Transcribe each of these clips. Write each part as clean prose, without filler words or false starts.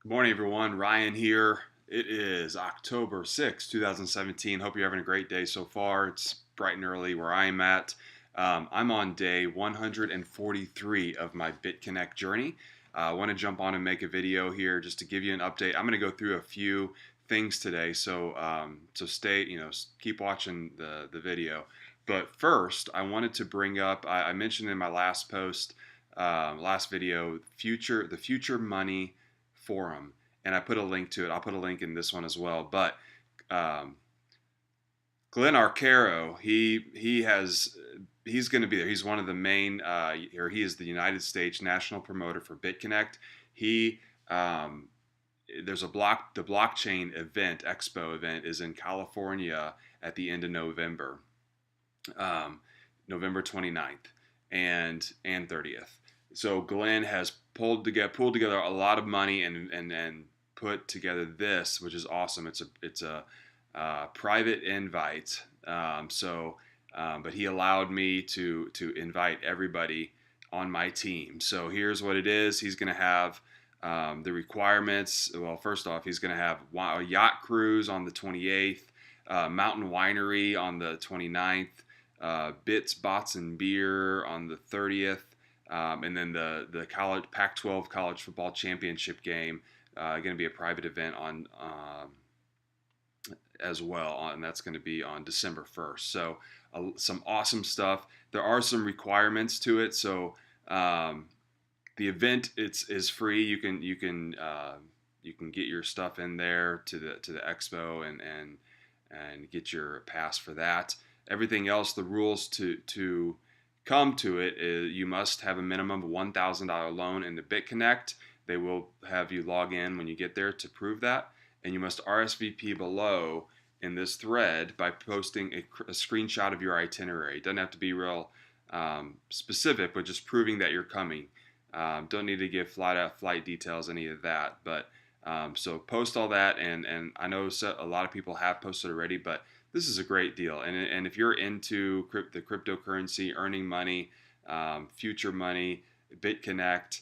Good morning, everyone. Ryan here. It is October 6th, 2017. Hope you're having a great day so far. It's bright and early where I'm at. I'm on day 143 of my BitConnect journey. I want to jump on and make a video here just to give you an update. I'm going to go through a few things today, so stay, keep watching the video. But first, I wanted to bring up. I mentioned in my last post, last video, the future money forum, and I put a link to it. I'll put a link in this one as well. But um, Glenn Arcaro, he's going to be there. He's one of the main, or he is the United States national promoter for BitConnect. He there's the blockchain event, expo event, is in California at the end of November, um, November 29th and 30th. So Glenn has pulled together a lot of money and put together this, which is awesome. It's a private invite. But he allowed me to invite everybody on my team. So here's what it is. He's going to have the requirements. Well, first off, he's going to have a yacht cruise on the 28th, mountain winery on the 29th, Bits, Bots, and Beer on the 30th, and then the college Pac-12 college football championship game, going to be a private event on as well, and that's going to be on December 1st. So some awesome stuff. There are some requirements to it. So the event is free. You can get your stuff in there to the expo and get your pass for that. Everything else, the rules to come to it is you must have a minimum of $1,000 loan in the BitConnect. They will have you log in when you get there to prove that, and you must RSVP below in this thread by posting a screenshot of your itinerary. It doesn't have to be real specific, but just proving that you're coming. Don't need to give flight details, any of that. But so post all that, and I know a lot of people have posted already, but this is a great deal. And if you're into the cryptocurrency, earning money, future money, BitConnect,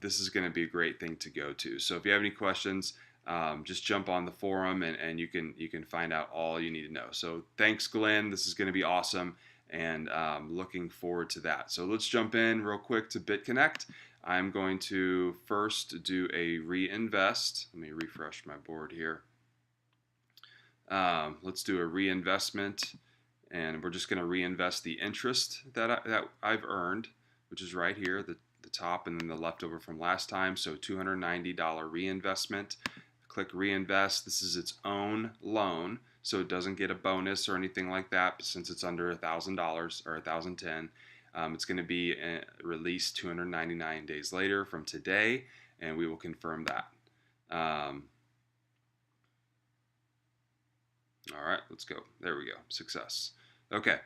this is going to be a great thing to go to. So if you have any questions, just jump on the forum and you can find out all you need to know. So thanks, Glenn. This is going to be awesome, and looking forward to that. So let's jump in real quick to BitConnect. I'm going to first do a reinvest. Let me refresh my board here. Let's do a reinvestment, and we're just going to reinvest the interest that I've earned, which is right here, the top, and then the leftover from last time. So $290 reinvestment. Click reinvest. This is its own loan, so it doesn't get a bonus or anything like that since it's under $1,000 or $1,010. It's going to be released 299 days later from today, and we will confirm that. All right, let's go. There we go. Success. Okay.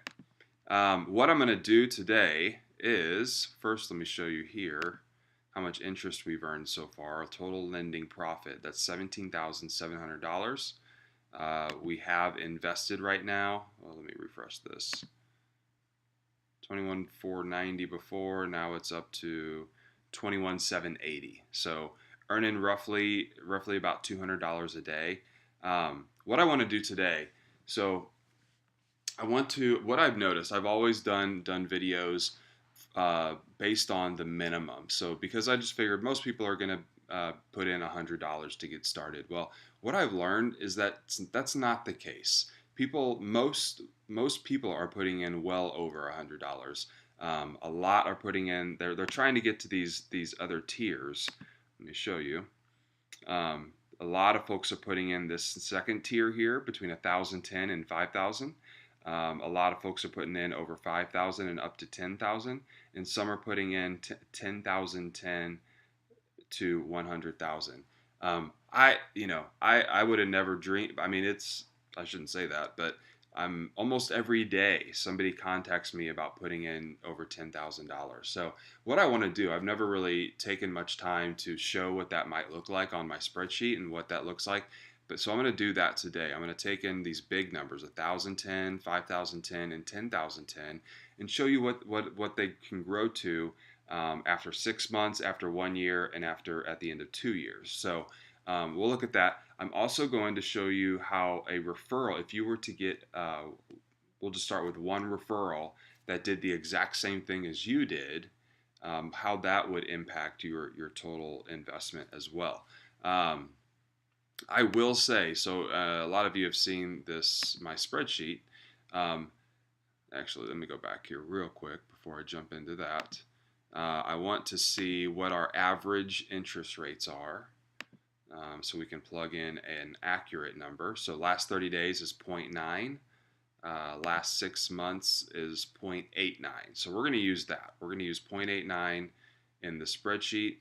What I'm going to do today is, first let me show you here how much interest we've earned so far. Total lending profit, that's $17,700. We have invested right now, well, let me refresh this, 21,490 before, now it's up to 21,780. So earning roughly about $200 a day. What I want to do today, so what I've noticed, I've always done videos based on the minimum. So because I just figured most people are going to put in $100 to get started. Well, what I've learned is that that's not the case. Most people are putting in well over $100. A lot are putting in. They're trying to get to these other tiers. Let me show you. A lot of folks are putting in this second tier here between 1,010 and 5,000. A lot of folks are putting in over 5,000 and up to 10,000, and some are putting in 10,010 to 100,000. I would have never dreamed. I mean, I shouldn't say that, but almost every day somebody contacts me about putting in over $10,000. So what I want to do, I've never really taken much time to show what that might look like on my spreadsheet and what that looks like. But so I'm going to do that today. I'm going to take in these big numbers, 1,010, 5,010, and 10,010, and show you what they can grow to after 6 months, after 1 year, and after at the end of 2 years. So we'll look at that. I'm also going to show you how a referral, if you were to get, we'll just start with one referral that did the exact same thing as you did, how that would impact your total investment as well. I will say, so a lot of you have seen this, my spreadsheet. Actually, let me go back here real quick before I jump into that. I want to see what our average interest rates are, so we can plug in an accurate number. So last 30 days is 0.9. Last 6 months is 0.89. So we're going to use that. We're going to use 0.89 in the spreadsheet.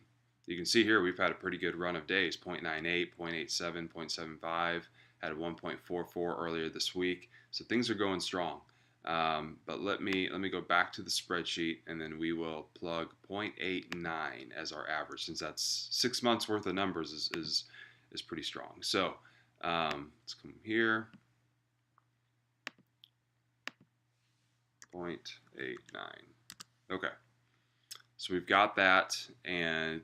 You can see here we've had a pretty good run of days, 0.98, 0.87, 0.75, had a 1.44 earlier this week. So things are going strong. But let me go back to the spreadsheet, and then we will plug 0.89 as our average, since that's 6 months worth of numbers is pretty strong. So let's come here. 0.89. Okay. So we've got that, and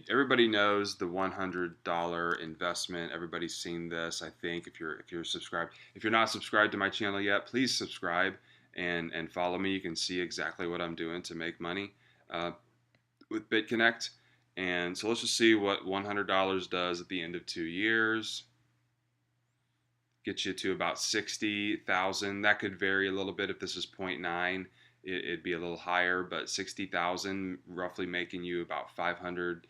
everybody knows the $100 investment. Everybody's seen this, I think, if you're subscribed. If you're not subscribed to my channel yet, please subscribe and follow me. You can see exactly what I'm doing to make money with BitConnect. And so let's just see what $100 does at the end of 2 years. Gets you to about 60,000. That could vary a little bit. If this is 0.9, it'd be a little higher, but 60,000 roughly making you about $500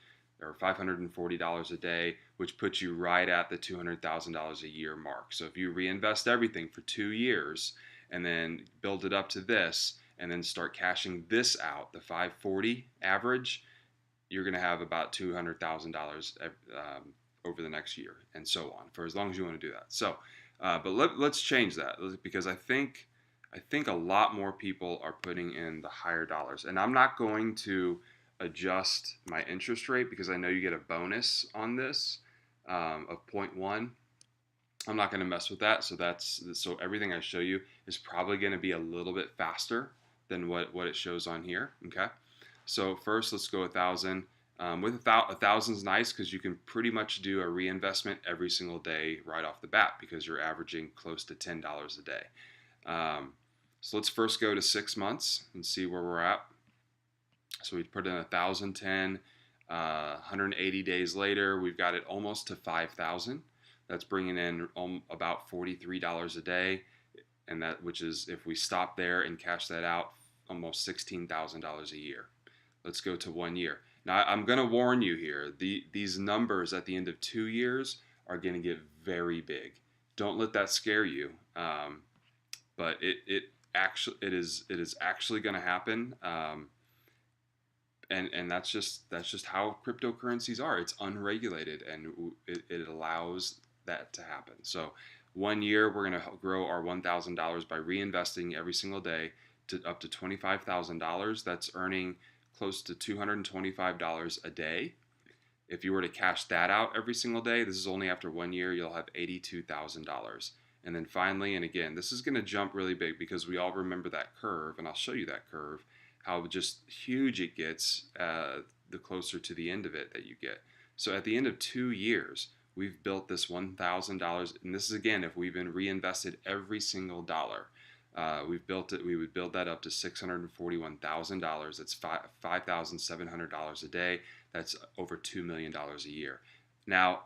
or $540 a day, which puts you right at the $200,000 a year mark. So if you reinvest everything for 2 years and then build it up to this and then start cashing this out, the 540 average, you're going to have about $200,000 over the next year, and so on, for as long as you want to do that. So but let's change that, because I think a lot more people are putting in the higher dollars. And I'm not going to adjust my interest rate because I know you get a bonus on this of 0.1. I'm not going to mess with that. So everything I show you is probably going to be a little bit faster than what it shows on here. Okay. So first, let's go 1,000. With 1,000 is nice because you can pretty much do a reinvestment every single day right off the bat, because you're averaging close to $10 a day. So let's first go to 6 months and see where we're at. So we put in 1,010. 180 days later, we've got it almost to 5,000. That's bringing in about $43 a day, and which is, if we stop there and cash that out, almost $16,000 a year. Let's go to 1 year. Now, I'm going to warn you here. These numbers at the end of 2 years are going to get very big. Don't let that scare you. But it is actually going to happen. And that's just how cryptocurrencies are. It's unregulated, and it allows that to happen. So 1 year, we're going to grow our $1,000 by reinvesting every single day to up to $25,000. That's earning close to $225 a day. If you were to cash that out every single day, this is only after 1 year, you'll have $82,000. And then finally, and again, this is going to jump really big because we all remember that curve, and I'll show you that curve, how just huge it gets the closer to the end of it that you get. So at the end of 2 years, we've built this $1,000, and this is, again, if we've been reinvested every single dollar. We've built it. We would build that up to $641,000. That's $5,700 a day. That's over $2 million a year. Now,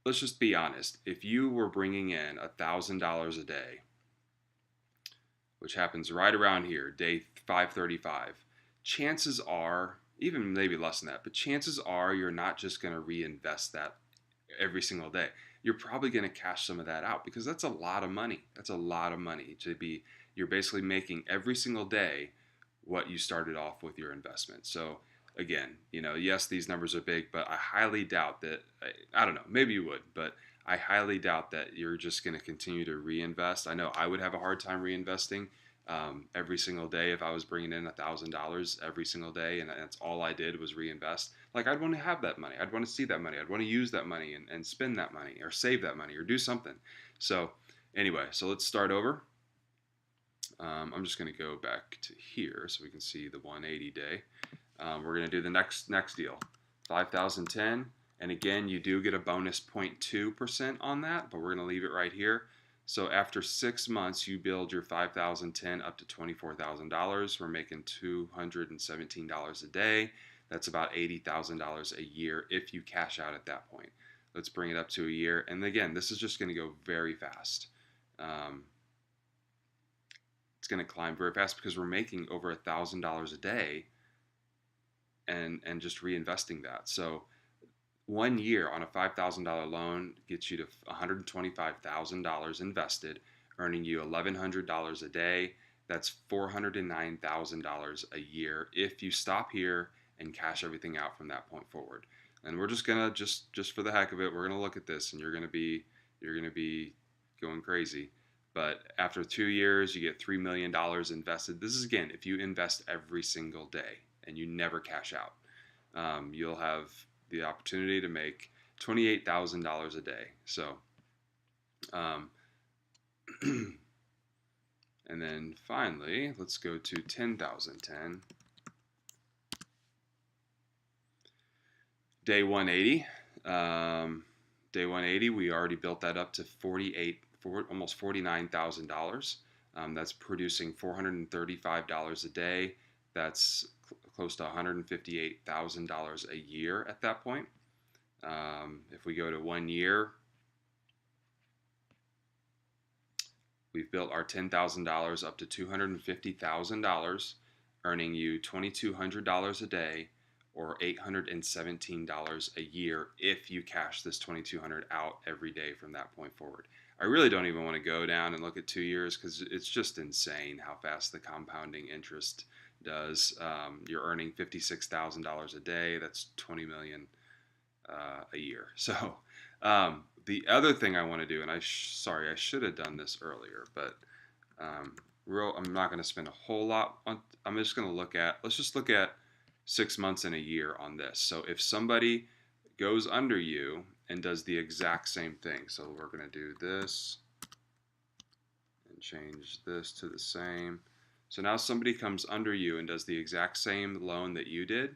let's just be honest. If you were bringing in $1,000 a day, which happens right around here, day 535, chances are, even maybe less than that, but chances are you're not just going to reinvest that every single day. You're probably going to cash some of that out, because that's a lot of money. That's a lot of money to be, you're basically making every single day what you started off with your investment. So again, yes, these numbers are big, but I highly doubt that, I don't know, maybe you would, but I highly doubt that you're just going to continue to reinvest. I know I would have a hard time reinvesting every single day if I was bringing in $1,000 every single day, and that's all I did was reinvest. Like, I'd want to have that money. I'd want to see that money. I'd want to use that money and spend that money, or save that money, or do something. So anyway, so let's start over. I'm just going to go back to here so we can see the 180 day. We're going to do the next deal, 5,010, and again, you do get a bonus 0.2% on that, but we're going to leave it right here. So after 6 months, you build your 5,010 up to $24,000. We're making $217 a day. That's about $80,000 a year if you cash out at that point. Let's bring it up to a year. And again, this is just going to go very fast. It's going to climb very fast because we're making over $1,000 a day and just reinvesting that. So 1 year on a $5,000 loan gets you to $125,000 invested, earning you $1,100 a day. That's $409,000 a year if you stop here and cash everything out from that point forward. And we're just gonna just for the heck of it, we're gonna look at this, and you're gonna be going crazy. But after 2 years, you get $3 million invested. This is again if you invest every single day and you never cash out. You'll have the opportunity to make $28,000 a day. So, and then finally, let's go to 10,010. Day 180. Day 180, we already built that up to almost $49,000. That's producing $435 a day. That's close to $158,000 a year at that point. If we go to 1 year, we've built our $10,000 up to $250,000, earning you $2,200 a day or $817 a year if you cash this $2,200 out every day from that point forward. I really don't even want to go down and look at 2 years because it's just insane how fast the compounding interest does. You're earning $56,000 a day. That's $20 million a year. So the other thing I want to do, and sorry, I should have done this earlier, but I'm not going to spend a whole lot on. I'm just going to let's just look at 6 months and a year on this. So if somebody goes under you and does the exact same thing, so we're going to do this and change this to the same. So now somebody comes under you and does the exact same loan that you did.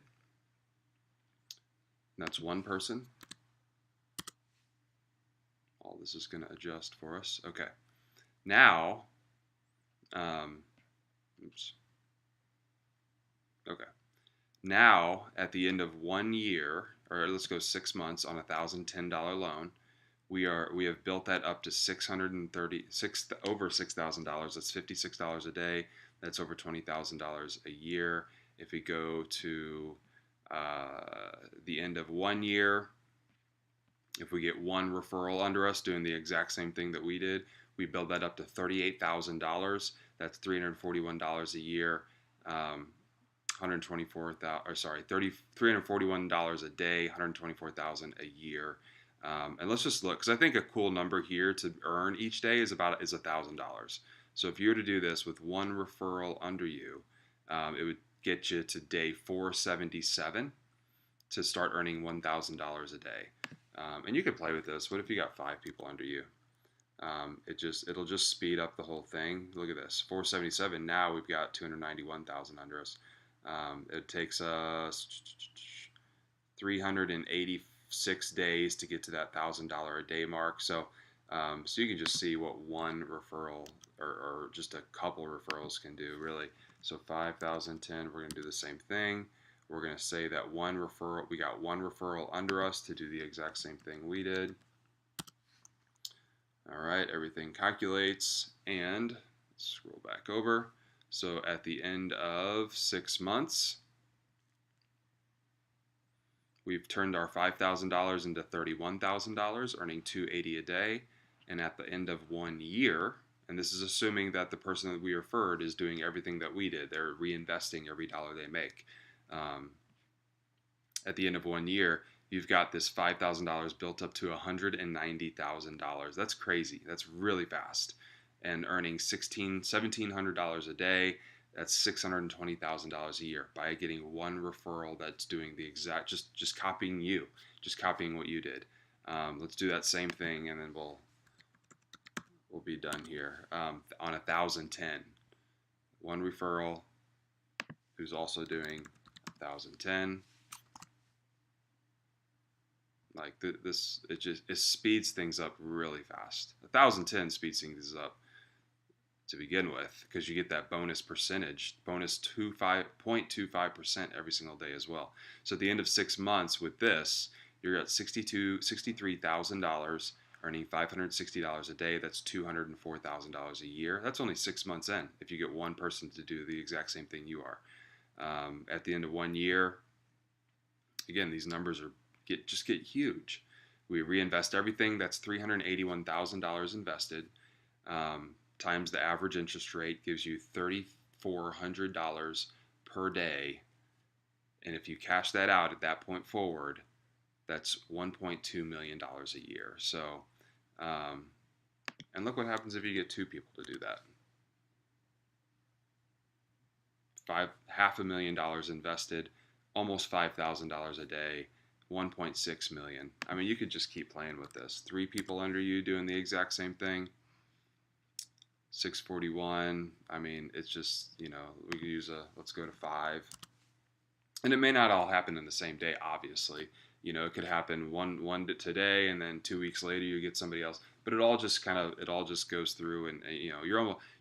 That's one person. All this is going to adjust for us. Okay. Now, oops. Okay. Now, at the end of 1 year, or let's go 6 months on a $1,010 loan, we have built that up to over $6,000. That's $56 a day. That's over $20,000 a year. If we go to the end of 1 year, if we get one referral under us doing the exact same thing that we did, we build that up to $38,000. That's $341 a year. $341 a day, $124,000 a year. And let's just look, because I think a cool number here to earn each day is $1,000. So if you were to do this with one referral under you, it would get you to day 477 to start earning $1,000 a day. And you could play with this. What if you got 5 people under you? It'll just speed up the whole thing. Look at this, 477. Now we've got 291,000 under us. It takes us 386 days to get to that $1,000 a day mark. So you can just see what one referral or just a couple referrals can do, really. So 5,010, we're going to do the same thing. We're going to say that we got one referral under us to do the exact same thing we did. All right, everything calculates, and scroll back over. So at the end of 6 months, we've turned our $5,000 into $31,000, earning $280 a day. And at the end of 1 year, and this is assuming that the person that we referred is doing everything that we did. They're reinvesting every dollar they make. At the end of 1 year, you've got this $5,000 built up to $190,000. That's crazy. That's really fast. And earning $1,700 a day. That's $620,000 a year by getting one referral that's doing the exact, just copying you, just copying what you did. Let's do that same thing, and then we'll be done here. On 1,010, one referral who's also doing 1,010. Like this, it speeds things up really fast. 1,010 speeds things up to begin with, because you get that bonus percentage, bonus 0.25% every single day as well. So at the end of 6 months with this, you're at $63,000, earning $560 a day. That's $204,000 a year. That's only 6 months in, if you get one person to do the exact same thing you are. At the end of 1 year, again, these numbers just get huge. We reinvest everything. That's $381,000 invested. Times the average interest rate gives you $3,400 per day. And if you cash that out at that point forward, that's $1.2 million a year. So, and look what happens if you get 2 people to do that. $500,000 invested, almost $5,000 a day, 1.6 million. I mean, you could just keep playing with this. 3 people under you doing the exact same thing. 641. I mean, it's just, we could use let's go to 5. And it may not all happen in the same day, obviously. It could happen one today, and then 2 weeks later you get somebody else. But it all just goes through, and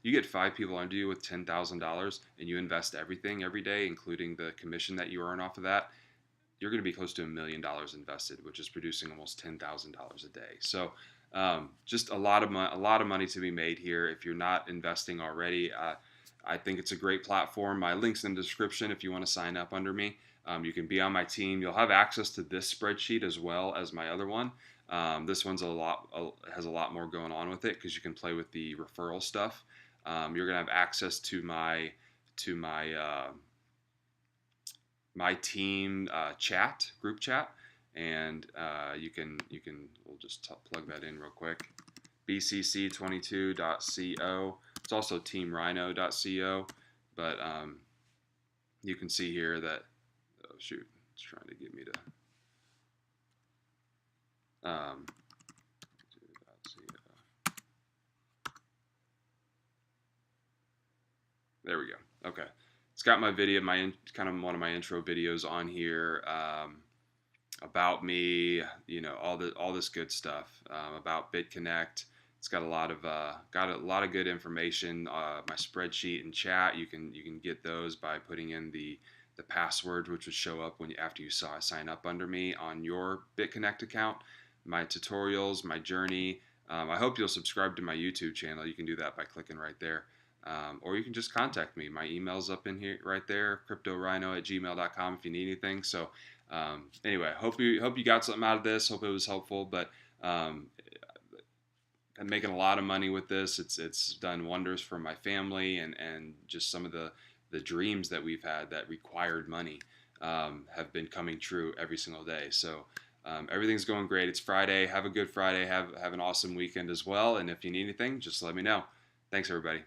you get 5 people under you with $10,000, and you invest everything every day, including the commission that you earn off of that. You're going to be close to $1 million invested, which is producing almost $10,000 a day. So just a lot of money to be made here. If you're not investing already, I think it's a great platform. My link's in the description if you want to sign up under me. You can be on my team. You'll have access to this spreadsheet as well as my other one. This one's has a lot more going on with it, because you can play with the referral stuff. You're gonna have access to my team group chat, and we'll just plug that in real quick. bcc22.co. It's also teamrhino.co, but you can see here that, oh shoot, it's trying to get me to there we go. Okay, it's got my video, kind of one of my intro videos on here, about me, all this good stuff, about BitConnect. It's got a lot of good information. My spreadsheet and chat, you can get those by putting in the password, which would show up after you sign up under me on your BitConnect account. My tutorials, my journey. I hope you'll subscribe to my YouTube channel. You can do that by clicking right there. Or you can just contact me. My email's up in here right there, cryptorhino@gmail.com, if you need anything. So anyway, hope you got something out of this. Hope it was helpful. But I'm making a lot of money with this. It's done wonders for my family, and just some of the dreams that we've had that required money have been coming true every single day. So everything's going great. It's Friday. Have a good Friday. Have an awesome weekend as well. And if you need anything, just let me know. Thanks, everybody.